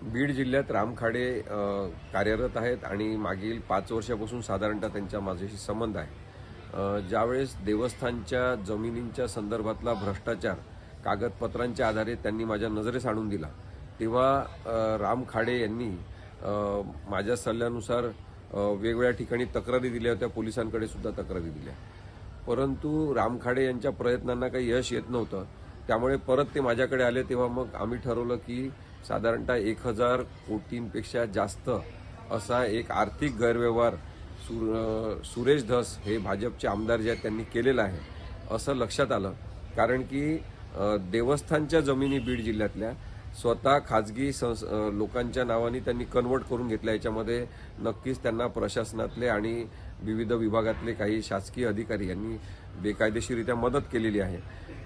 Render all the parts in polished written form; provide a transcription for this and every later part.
बीड जिल्ह्यात राम खाडे कार्यरत आहेत आणि मागील 5 वर्षापासून साधारणतः त्यांचा माझ्याशी संबंध आहे। ज्यावेळेस देवस्थानच्या जमिनींच्या संदर्भातला भ्रष्टाचार कागदपत्रांच्या आधारे त्यांनी माझ्या नजरेस आणून दिला, तेव्हा राम खाडे यांनी माझ्या सल्ल्यानुसार वेगवेगळ्या ठिकाणी तक्रारी दिल्या होत्या, पोलिसांकडे सुद्धा तक्रारी दिल्या, परंतु राम खाडे यांच्या प्रयत्नांना काही यश येत नव्हतं। त्यामुळे परत ते माझ्याकडे आले, तेव्हा मग आम्ही ठरवलं की साधारणतः 1000 कोटींपेक्षा जास्त असा एक आर्थिक गैरव्यवहार सुरेश धस हे भाजपचे आमदार जे आहेत त्यांनी केलेला आहे असं लक्षात आलं। कारण की देवस्थानच्या जमिनी बीड जिल्ह्यातल्या स्वतः खाजगी लोकांच्या नावाने त्यांनी कन्वर्ट करून घेतल्या। याच्यामध्ये नक्कीच त्यांना प्रशासनातले आणि विविध विभागातले काही शासकीय अधिकारी यांनी बेकायदेशीररित्या मदत केलेली आहे।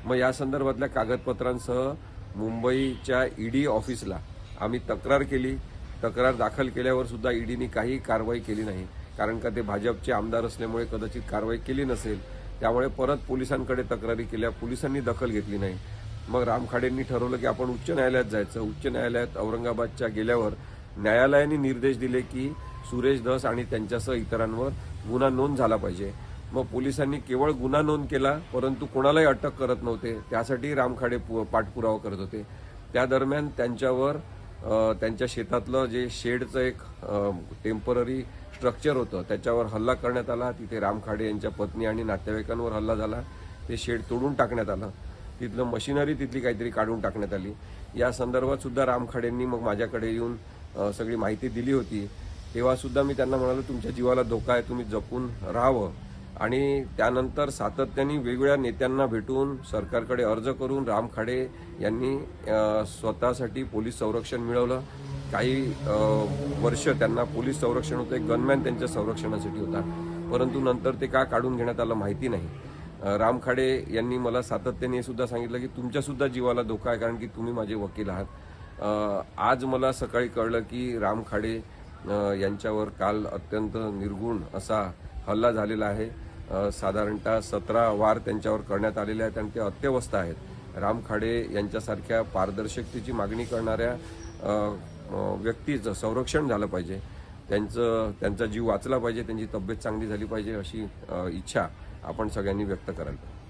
मग या संदर्भातल्या कागदपत्रांसह मुंबईच्या ईडी ऑफिसला आम्ही तक्रार केली। तक्रार दाखल केल्यावर सुद्धा ईडीने काही कारवाई केली नाही, कारण का ते भाजपचे आमदार असल्यामुळे कदाचित कारवाई केली नसेल। त्यामुळे परत पोलिसांकडे तक्रारी केल्या, पोलिसांनी दखल घेतली नाही। मग राम खाडेंनी ठरवलं की आपण उच्च न्यायालयात जायचं। उच्च न्यायालयात औरंगाबादच्या गेल्यावर न्यायालयाने निर्देश दिले की सुरेश धस आणि त्यांच्यासह इतरांवर गुन्हा नोंद झाला पाहिजे। मग पोलिसांनी केवळ गुन्हा नोंद केला, परंतु कोणालाही अटक करत नव्हते। त्यासाठी राम खाडे पाठपुरावा करत होते। त्या दरम्यान त्यांच्यावर त्यांच्या शेतातलं जे शेडचं एक टेम्पररी स्ट्रक्चर होतं त्याच्यावर हल्ला करण्यात आला। तिथे राम खाडे यांच्या पत्नी आणि नातेवाईकांवर हल्ला झाला। ते शेड तोडून टाकण्यात आलं, तिथलं मशिनरी तिथली काहीतरी काढून टाकण्यात आली। या संदर्भात सुद्धा राम खाडेंनी मग माझ्याकडे येऊन सगळी माहिती दिली होती। तेव्हा सुद्धा मी त्यांना म्हणालो तुमच्या जीवाला धोका आहे, तुम्ही जपून राहावं। आणि त्यानंतर सातत्याने वेगवेगळ्या नेत्यांना भेटून सरकारकडे अर्ज करून राम खाडे यांनी स्वतःसाठी पोलीस संरक्षण मिळवलं। काही वर्ष त्यांना पोलीस संरक्षण होतं, एक गनमॅन त्यांच्या संरक्षणासाठी होता, परंतु नंतर ते का काढून घेण्यात आलं माहिती नाही। राम खाडे यांनी मला सातत्याने सुद्धा सांगितलं की तुमच्या सुद्धा जीवाला धोका आहे, कारण की तुम्ही माझे वकील आहात। आज मला सकाळी कळलं की राम खाडे यांच्यावर काल अत्यंत निर्गुण असा हल्ला झालेला आहे। साधारणतः 17 वार त्यांच्यावर करण्यात आलेले आहेत आणि ते अत्यवस्थ आहेत। राम खाडे यांच्यासारख्या पारदर्शकतेची मागणी करणाऱ्या व्यक्तीचं संरक्षण झालं पाहिजे, त्यांचा जीव वाचला पाहिजे, त्यांची तब्येत चांगली झाली पाहिजे, अशी इच्छा आपण सगळ्यांनी व्यक्त करायला पाहिजे।